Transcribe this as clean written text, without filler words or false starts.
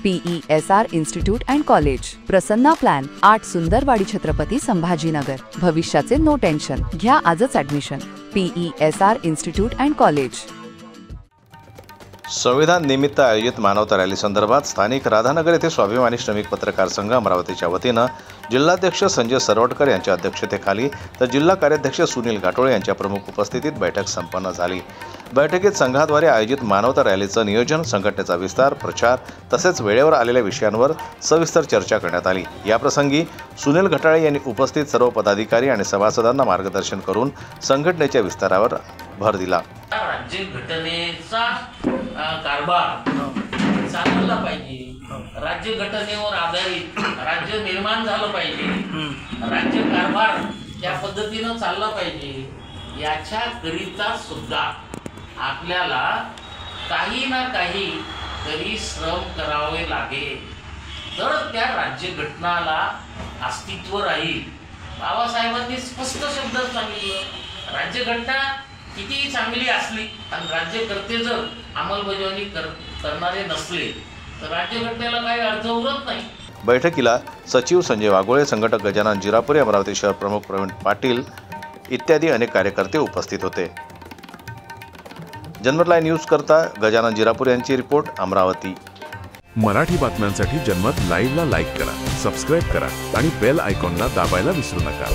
PESR institute and college, Prasanna plan, 8 Sundarwadi Chhatrapati Sambhajinagar. भविष्याचे no tension, घ्या आजच admission. PESR institute and college. संविधान निमित्त आयोजित मानवता रॅली संदर्भात स्थानिक राधानगर येथे स्वाभिमानी श्रमिक पत्रकार संघ अमरावतीच्या वतीनं जिल्हाध्यक्ष संजय सरवटकर यांच्या अध्यक्षतेखाली तर जिल्हा कार्याध्यक्ष सुनील घाटोळे यांच्या प्रमुख उपस्थितीत बैठक संपन्न झाली। बैठकीत संघाद्वारे आयोजित मानवता रॅलीचं नियोजन, संघटनेचा विस्तार, प्रचार तसेच वेळेवर आलेल्या विषयांवर सविस्तर चर्चा करण्यात आली। याप्रसंगी सुनील घाटोळे यांनी उपस्थित सर्व पदाधिकारी आणि सभासदांना मार्गदर्शन करून संघटनेच्या विस्तारावर भर दिला। राज्य घटनेचा कारभार चालवला पाहिजे, राज्य घटनेवर आधारित राज्य निर्माण झालं पाहिजे, राज्य कारभार त्या पद्धतीनं चालला पाहिजे। याच्याकरिता सुद्धा आपल्याला काही ना काही तरी श्रम करावे लागेल, तर त्या राज्य घटनाला अस्तित्व राहील। बाबासाहेबांनी स्पष्ट शब्दात सांगितलं, राज्य घटना किती चांगली असली आणि राज्यकर्ते जर अंमलबजावणी करणारे नसले तर राज्यघटनेला काही अर्थ उरत नाही। बैठकीला सचिव संजय वाघोळे, संघटक गजानन जिरापुरे, अमरावती शहर प्रमुख प्रवीण पाटील इत्यादी अनेक कार्यकर्ते उपस्थित होते। जनमत लाईव्ह न्यूज करता गजानन जिरापुरे यांची रिपोर्ट, अमरावती। मराठी बातम्यांसाठी जनमत लाईव्हला लाईक करा, सबस्क्राईब करा आणि बेल आयकॉनला दाबायला विसरू नका।